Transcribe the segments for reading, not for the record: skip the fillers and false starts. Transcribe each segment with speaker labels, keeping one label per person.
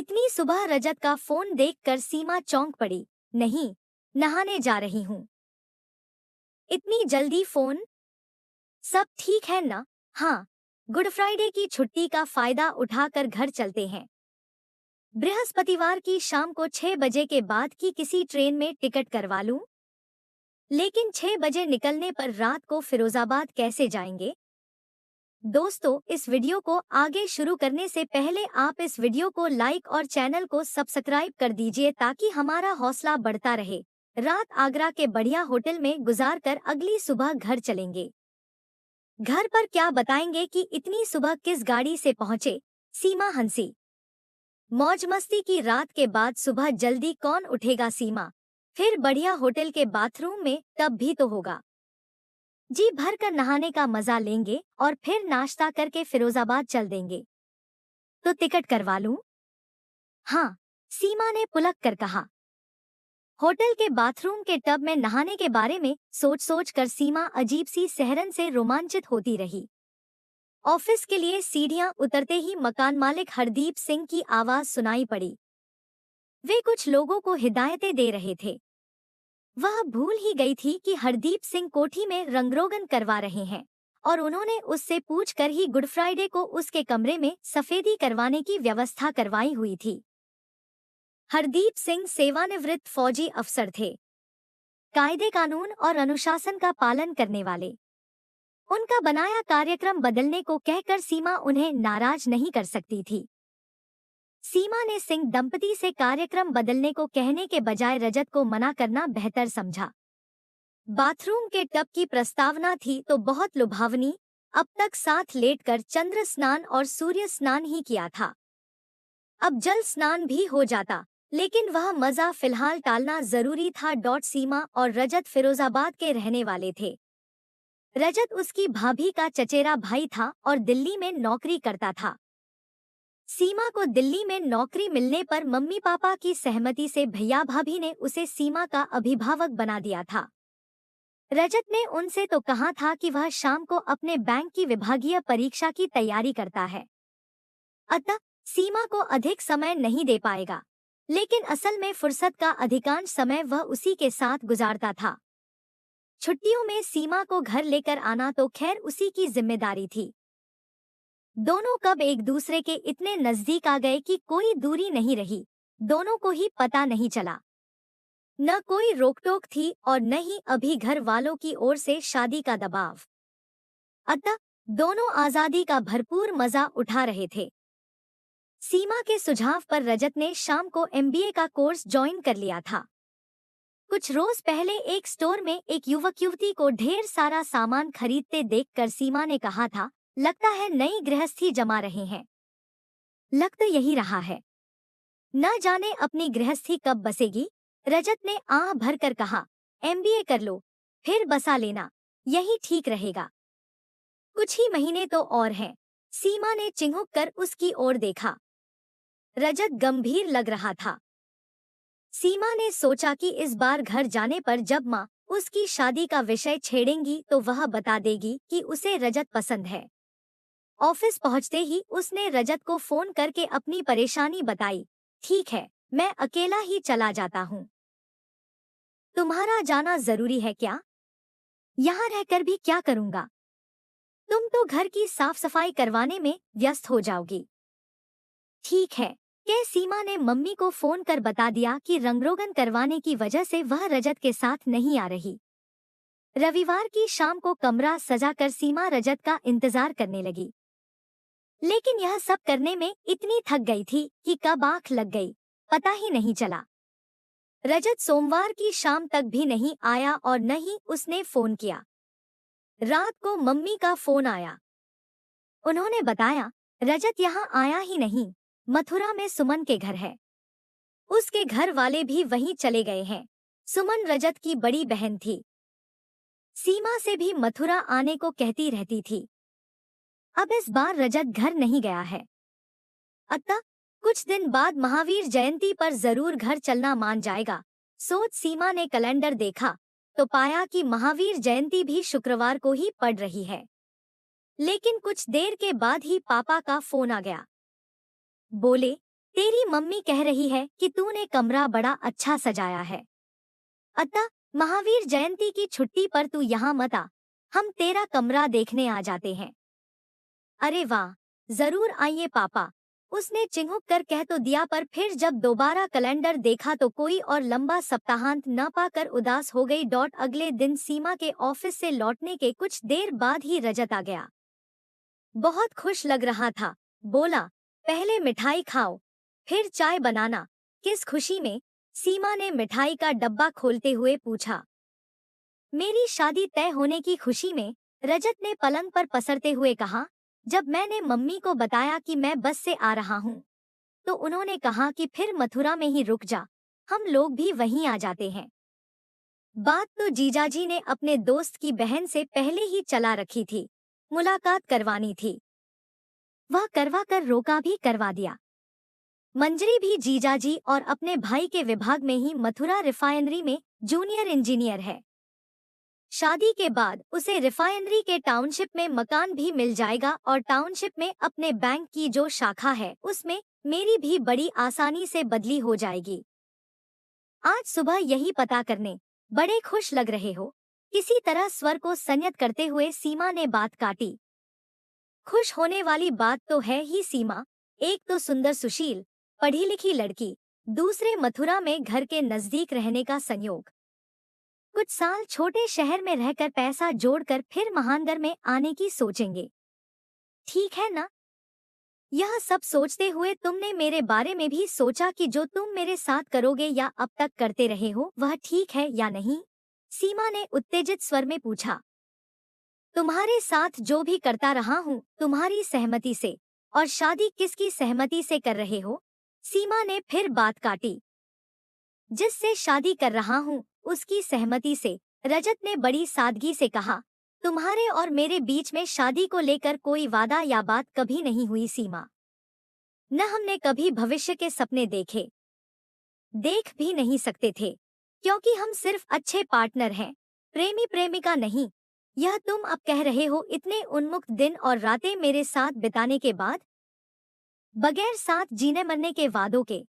Speaker 1: इतनी सुबह रजत का फोन देखकर सीमा चौंक पड़ी। नहीं, नहाने जा रही हूँ। इतनी जल्दी फोन? सब ठीक है ना? हाँ, गुड फ्राइडे की छुट्टी का फायदा उठाकर घर चलते हैं। बृहस्पतिवार की शाम को 6 बजे के बाद की किसी ट्रेन में टिकट करवा लूं? लेकिन 6 बजे निकलने पर रात को फिरोजाबाद कैसे जाएंगे? दोस्तों, इस वीडियो को आगे शुरू करने से पहले आप इस वीडियो को लाइक और चैनल को सब्सक्राइब कर दीजिए ताकि हमारा हौसला बढ़ता रहे। रात आगरा के बढ़िया होटल में गुजार कर अगली सुबह घर चलेंगे। घर पर क्या बताएंगे कि इतनी सुबह किस गाड़ी से पहुंचे? सीमा हंसी। मौज मस्ती की रात के बाद सुबह जल्दी कौन उठेगा सीमा? फिर बढ़िया होटल के बाथरूम में टब भी तो होगा। जी भर कर नहाने का मजा लेंगे और फिर नाश्ता करके फिरोजाबाद चल देंगे। तो टिकट करवा लूं? हाँ, सीमा ने पुलक कर कहा। होटल के बाथरूम के टब में नहाने के बारे में सोच सोच कर सीमा अजीब सी सहरन से रोमांचित होती रही। ऑफिस के लिए सीढ़ियां उतरते ही मकान मालिक हरदीप सिंह की आवाज सुनाई पड़ी। वे कुछ लोगों को हिदायतें दे रहे थे। वह भूल ही गई थी कि हरदीप सिंह कोठी में रंगरोगन करवा रहे हैं और उन्होंने उससे पूछकर ही गुड फ्राइडे को उसके कमरे में सफेदी करवाने की व्यवस्था करवाई हुई थी। हरदीप सिंह सेवानिवृत्त फौजी अफसर थे, कायदे कानून और अनुशासन का पालन करने वाले। उनका बनाया कार्यक्रम बदलने को कहकर सीमा उन्हें नाराज नहीं कर सकती थी। सीमा ने सिंह दंपति से कार्यक्रम बदलने को कहने के बजाय रजत को मना करना बेहतर समझा। बाथरूम के टब की प्रस्तावना थी तो बहुत लुभावनी। अब तक साथ लेटकर चंद्र स्नान और सूर्य स्नान ही किया था। अब जल स्नान भी हो जाता, लेकिन वह मजा फिलहाल टालना जरूरी था। सीमा और रजत फिरोजाबाद के रहने वाले थे। रजत उसकी भाभी का चचेरा भाई था और दिल्ली में नौकरी करता था। सीमा को दिल्ली में नौकरी मिलने पर मम्मी पापा की सहमति से भैया भाभी ने उसे सीमा का अभिभावक बना दिया था। रजत ने उनसे तो कहा था कि वह शाम को अपने बैंक की विभागीय परीक्षा की तैयारी करता है, अतः सीमा को अधिक समय नहीं दे पाएगा, लेकिन असल में फुर्सत का अधिकांश समय वह उसी के साथ गुजारता था। छुट्टियों में सीमा को घर लेकर आना तो खैर उसी की जिम्मेदारी थी। दोनों कब एक दूसरे के इतने नजदीक आ गए कि कोई दूरी नहीं रही, दोनों को ही पता नहीं चला। न कोई रोकटोक थी और न ही अभी घर वालों की ओर से शादी का दबाव। अतः दोनों आजादी का भरपूर मजा उठा रहे थे। सीमा के सुझाव पर रजत ने शाम को एमबीए का कोर्स ज्वाइन कर लिया था। कुछ रोज पहले एक स्टोर में एक युवक युवती को ढेर सारा सामान खरीदते देखकर सीमा ने कहा था, लगता है नई गृहस्थी जमा रहे हैं। लग तो यही रहा है। न जाने अपनी गृहस्थी कब बसेगी। रजत ने आह भरकर कहा, एमबीए कर लो, फिर बसा लेना, यही ठीक रहेगा। कुछ ही महीने तो और हैं। सीमा ने चिंघुक कर उसकी ओर देखा। रजत गंभीर लग रहा था। सीमा ने सोचा कि इस बार घर जाने पर जब माँ उसकी शादी का विषय छेड़ेंगी तो वह बता देगी कि उसे रजत पसंद है। ऑफिस पहुंचते ही उसने रजत को फोन करके अपनी परेशानी बताई। ठीक है, मैं अकेला ही चला जाता हूँ। तुम्हारा जाना जरूरी है क्या? यहाँ रहकर भी क्या करूँगा? तुम तो घर की साफ सफाई करवाने में व्यस्त हो जाओगी। ठीक है, क्या सीमा ने मम्मी को फोन कर बता दिया कि रंगरोगन करवाने की वजह से वह रजत के साथ नहीं आ रही। रविवार की शाम को कमरा सजाकर सीमा रजत का इंतजार करने लगी, लेकिन यह सब करने में इतनी थक गई थी कि कब आंख लग गई पता ही नहीं चला। रजत सोमवार की शाम तक भी नहीं आया और न ही उसने फोन किया। रात को मम्मी का फोन आया। उन्होंने बताया, रजत यहाँ आया ही नहीं, मथुरा में सुमन के घर है। उसके घर वाले भी वहीं चले गए हैं। सुमन रजत की बड़ी बहन थी। सीमा से भी मथुरा आने को कहती रहती थी। अब इस बार रजत घर नहीं गया है, अतः कुछ दिन बाद महावीर जयंती पर जरूर घर चलना मान जाएगा। सोच सीमा ने कैलेंडर देखा तो पाया कि महावीर जयंती भी शुक्रवार को ही पड़ रही है। लेकिन कुछ देर के बाद ही पापा का फोन आ गया। बोले, तेरी मम्मी कह रही है कि तूने कमरा बड़ा अच्छा सजाया है। अतः महावीर जयंती की छुट्टी पर तू यहाँ मत आ, हम तेरा कमरा देखने आ जाते हैं। अरे वाह, जरूर आइए पापा, उसने चिंघुक कर कह तो दिया, पर फिर जब दोबारा कैलेंडर देखा तो कोई और लंबा सप्ताहांत न पाकर उदास हो गई। अगले दिन सीमा के ऑफिस से लौटने के कुछ देर बाद ही रजत आ गया। बहुत खुश लग रहा था। बोला, पहले मिठाई खाओ, फिर चाय बनाना। किस खुशी में? सीमा ने मिठाई का डब्बा खोलते हुए पूछा। मेरी शादी तय होने की खुशी में, रजत ने पलंग पर पसरते हुए कहा। जब मैंने मम्मी को बताया कि मैं बस से आ रहा हूँ, तो उन्होंने कहा कि फिर मथुरा में ही रुक जा, हम लोग भी वहीं आ जाते हैं। बात तो जीजाजी ने अपने दोस्त की बहन से पहले ही चला रखी थी, मुलाकात करवानी थी। वह करवा कर रोका भी करवा दिया। मंजरी भी जीजाजी और अपने भाई के विभाग में ही मथुरा रिफाइनरी में जूनियर इंजीनियर है। शादी के बाद उसे रिफाइनरी के टाउनशिप में मकान भी मिल जाएगा और टाउनशिप में अपने बैंक की जो शाखा है उसमें मेरी भी बड़ी आसानी से बदली हो जाएगी। आज सुबह यही पता करने बड़े खुश लग रहे हो। किसी तरह स्वर को संयत करते हुए सीमा ने बात काटी। खुश होने वाली बात तो है ही सीमा, एक तो सुंदर सुशील पढ़ी लिखी लड़की, दूसरे मथुरा में घर के नजदीक रहने का संयोग। कुछ साल छोटे शहर में रहकर पैसा जोड़कर फिर महानगर में आने की सोचेंगे। ठीक है ना? यह सब सोचते हुए तुमने मेरे बारे में भी सोचा कि जो तुम मेरे साथ करोगे या अब तक करते रहे हो वह ठीक है या नहीं? सीमा ने उत्तेजित स्वर में पूछा। तुम्हारे साथ जो भी करता रहा हूँ तुम्हारी सहमति से, और शादी किसकी सहमति से कर रहे हो? सीमा ने फिर बात काटी। जिससे शादी कर रहा हूँ उसकी सहमति से, रजत ने बड़ी सादगी से कहा। तुम्हारे और मेरे बीच में शादी को लेकर कोई वादा या बात कभी नहीं हुई सीमा। न हमने कभी भविष्य के सपने देखे, देख भी नहीं सकते थे, क्योंकि हम सिर्फ अच्छे पार्टनर हैं, प्रेमी प्रेमिका नहीं। यह तुम अब कह रहे हो इतने उन्मुक्त दिन और रातें मेरे साथ बिताने के बाद, बगैर साथ जीने मरने के वादों के।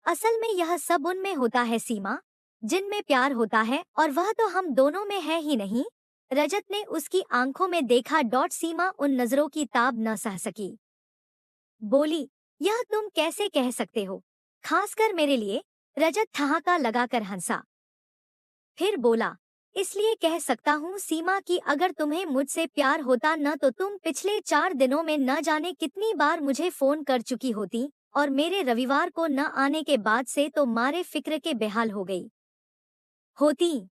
Speaker 1: असल में यह सब उनमें होता है सीमा, जिनमें प्यार होता है, और वह तो हम दोनों में है ही नहीं। रजत ने उसकी आंखों में देखा। सीमा उन नजरों की ताब न सह सकी। बोली, यह तुम कैसे कह सकते हो, खासकर मेरे लिए? रजत ठहाका लगाकर हंसा। फिर बोला, इसलिए कह सकता हूँ सीमा कि अगर तुम्हें मुझसे प्यार होता न तो तुम पिछले 4 दिनों में न जाने कितनी बार मुझे फोन कर चुकी होती, और मेरे रविवार को न आने के बाद से तो मारे फिक्र के बेहाल हो गई होती।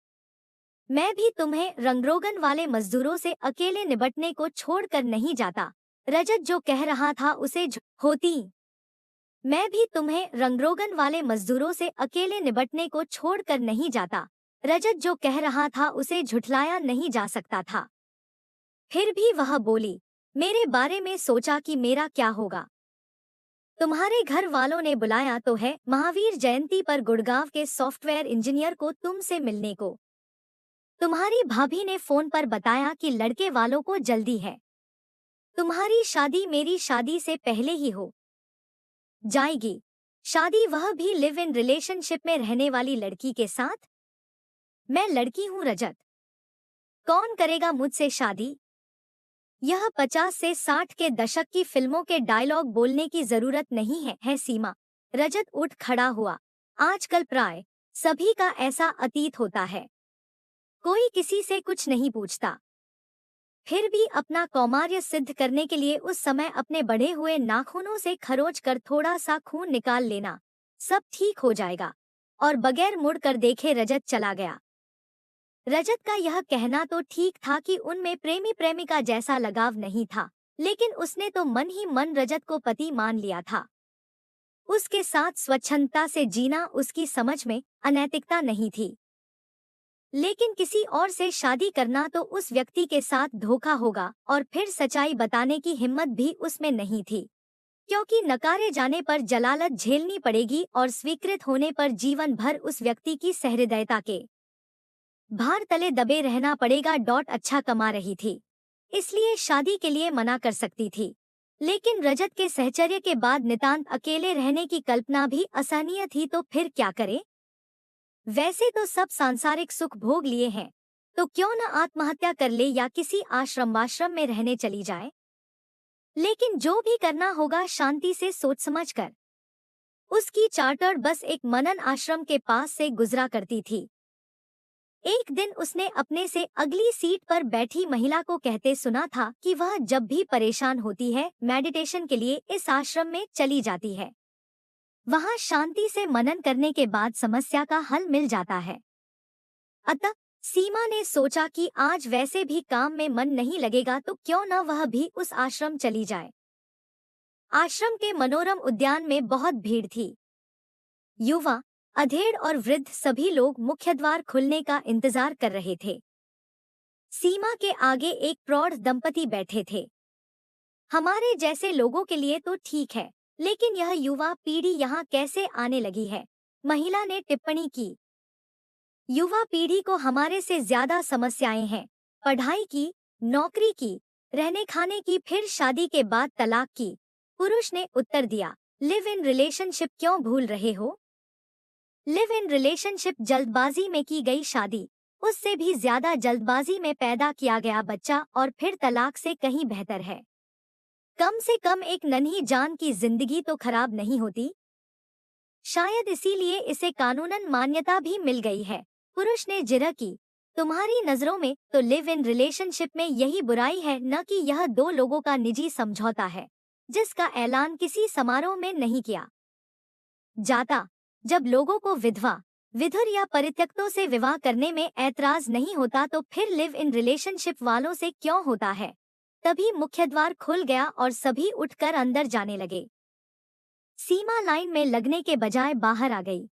Speaker 1: मैं भी तुम्हें रंगरोगन वाले मजदूरों से अकेले निपटने को छोड़कर नहीं जाता। रजत जो कह रहा था उसे होती। मैं भी तुम्हें रंगरोगन वाले मजदूरों से अकेले निपटने को छोड़कर नहीं जाता। रजत जो कह रहा था उसे झुठलाया नहीं जा सकता था। फिर भी वह बोली, मेरे बारे में सोचा कि मेरा क्या होगा? तुम्हारे घर वालों ने बुलाया तो है महावीर जयंती पर गुड़गांव के सॉफ्टवेयर इंजीनियर को तुमसे मिलने को। तुम्हारी भाभी ने फोन पर बताया कि लड़के वालों को जल्दी है, तुम्हारी शादी मेरी शादी से पहले ही हो जाएगी। शादी वह भी लिव इन रिलेशनशिप में रहने वाली लड़की के साथ। मैं लड़की हूँ रजत, कौन करेगा मुझसे शादी? यह 50 से 60 के दशक की फिल्मों के डायलॉग बोलने की जरूरत नहीं है सीमा। रजत उठ खड़ा हुआ। आजकल प्राय सभी का ऐसा अतीत होता है, कोई किसी से कुछ नहीं पूछता। फिर भी अपना कौमार्य सिद्ध करने के लिए उस समय अपने बढ़े हुए नाखूनों से खरोच कर थोड़ा सा खून निकाल लेना, सब ठीक हो जाएगा। और बगैर मुड़ कर देखे रजत चला गया। रजत का यह कहना तो ठीक था कि उनमें प्रेमी प्रेमिका जैसा लगाव नहीं था, लेकिन उसने तो मन ही मन रजत को पति मान लिया था। उसके साथ स्वच्छंदता से जीना उसकी समझ में अनैतिकता नहीं थी, लेकिन किसी और से शादी करना तो उस व्यक्ति के साथ धोखा होगा, और फिर सच्चाई बताने की हिम्मत भी उसमें नहीं थी, क्योंकि नकारे जाने पर जलालत झेलनी पड़ेगी और स्वीकृत होने पर जीवन भर उस व्यक्ति की सहृदयता के भार तले दबे रहना पड़ेगा। अच्छा कमा रही थी, इसलिए शादी के लिए मना कर सकती थी, लेकिन रजत के सहचर्य के बाद नितांत अकेले रहने की कल्पना भी असहनीय थी, तो फिर क्या करे। वैसे तो सब सांसारिक सुख भोग लिए हैं, तो क्यों न आत्महत्या कर ले या किसी आश्रम में रहने चली जाए। लेकिन जो भी करना होगा शांति से सोच समझ कर। उसकी चार्टर्ड बस एक मनन आश्रम के पास से गुजरा करती थी। एक दिन उसने अपने से अगली सीट पर बैठी महिला को कहते सुना था कि वह जब भी परेशान होती है मेडिटेशन के लिए इस आश्रम में चली जाती है। वहां शांति से मनन करने के बाद समस्या का हल मिल जाता है। अतः सीमा ने सोचा कि आज वैसे भी काम में मन नहीं लगेगा, तो क्यों न वह भी उस आश्रम चली जाए। आश्रम के मनोरम उद्यान में बहुत भीड़ थी। युवा, अधेड़ और वृद्ध सभी लोग मुख्य द्वार खुलने का इंतजार कर रहे थे। सीमा के आगे एक प्रौढ़ दंपति बैठे थे। हमारे जैसे लोगों के लिए तो ठीक है, लेकिन यह युवा पीढ़ी यहाँ कैसे आने लगी है, महिला ने टिप्पणी की। युवा पीढ़ी को हमारे से ज्यादा समस्याएं हैं, पढ़ाई की, नौकरी की, रहने खाने की, फिर शादी के बाद तलाक की। पुरुष ने उत्तर दिया। लिव इन रिलेशनशिप क्यों भूल रहे हो। लिव इन रिलेशनशिप जल्दबाजी में की गई शादी, उससे भी ज्यादा जल्दबाजी में पैदा किया गया बच्चा और फिर तलाक से कहीं बेहतर है। कम से कम एक नन्ही जान की जिंदगी तो खराब नहीं होती। शायद इसीलिए इसे कानूनन मान्यता भी मिल गई है। पुरुष ने जिरह की। तुम्हारी नजरों में तो लिव इन रिलेशनशिप में यही बुराई है, न कि यह दो लोगों का निजी समझौता है जिसका ऐलान किसी समारोह में नहीं किया जाता। जब लोगों को विधवा, विधुर या परित्यक्तों से विवाह करने में ऐतराज नहीं होता, तो फिर लिव इन रिलेशनशिप वालों से क्यों होता है। तभी मुख्य द्वार खुल गया और सभी उठकर अंदर जाने लगे। सीमा लाइन में लगने के बजाय बाहर आ गई।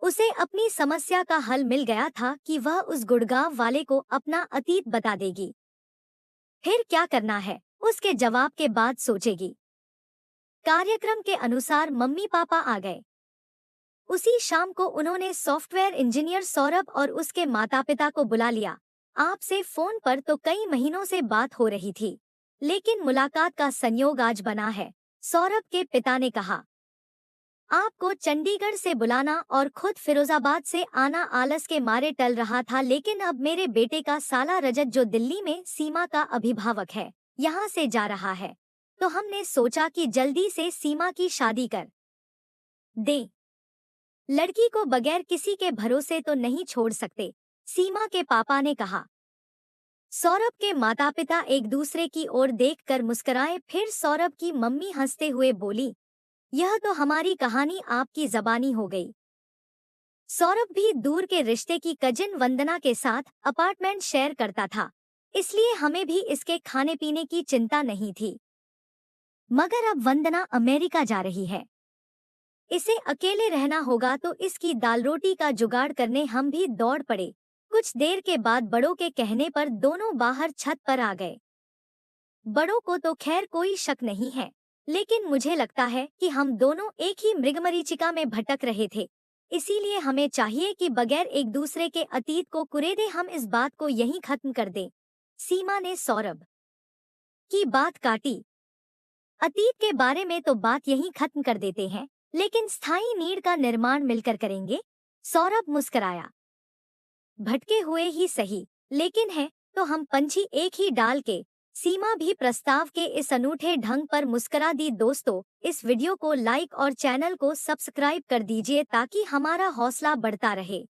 Speaker 1: उसे अपनी समस्या का हल मिल गया था कि वह उस गुड़गांव वाले को अपना अतीत बता देगी। फिर क्या करना है उसके जवाब के बाद सोचेगी। कार्यक्रम के अनुसार मम्मी पापा आ गए। उसी शाम को उन्होंने सॉफ्टवेयर इंजीनियर सौरभ और उसके माता पिता को बुला लिया। आपसे फोन पर तो कई महीनों से बात हो रही थी, लेकिन मुलाकात का संयोग आज बना है, सौरभ के पिता ने कहा। आपको चंडीगढ़ से बुलाना और खुद फिरोजाबाद से आना आलस के मारे टल रहा था, लेकिन अब मेरे बेटे का साला रजत, जो दिल्ली में सीमा का अभिभावक है, यहाँ से जा रहा है, तो हमने सोचा कि जल्दी से सीमा की शादी कर दें। लड़की को बगैर किसी के भरोसे तो नहीं छोड़ सकते, सीमा के पापा ने कहा। सौरभ के माता पिता एक दूसरे की ओर देखकर मुस्कुराए। फिर सौरभ की मम्मी हंसते हुए बोली, यह तो हमारी कहानी आपकी ज़बानी हो गई। सौरभ भी दूर के रिश्ते की कजिन वंदना के साथ अपार्टमेंट शेयर करता था, इसलिए हमें भी इसके खाने पीने की चिंता नहीं थी। मगर अब वंदना अमेरिका जा रही है, इसे अकेले रहना होगा, तो इसकी दाल रोटी का जुगाड़ करने हम भी दौड़ पड़े। कुछ देर के बाद बड़ों के कहने पर दोनों बाहर छत पर आ गए। बड़ों को तो खैर कोई शक नहीं है, लेकिन मुझे लगता है कि हम दोनों एक ही मृगमरीचिका में भटक रहे थे, इसीलिए हमें चाहिए कि बगैर एक दूसरे के अतीत को कुरेदे हम इस बात को यहीं खत्म कर दें। सीमा ने सौरभ की बात काटी। अतीत के बारे में तो बात यहीं खत्म कर देते हैं, लेकिन स्थायी नीड़ का निर्माण मिलकर करेंगे। सौरभ मुस्कराया। भटके हुए ही सही, लेकिन है तो हम पंछी एक ही डाल के। सीमा भी प्रस्ताव के इस अनूठे ढंग पर मुस्करा दी। दोस्तों, इस वीडियो को लाइक और चैनल को सब्सक्राइब कर दीजिए ताकि हमारा हौसला बढ़ता रहे।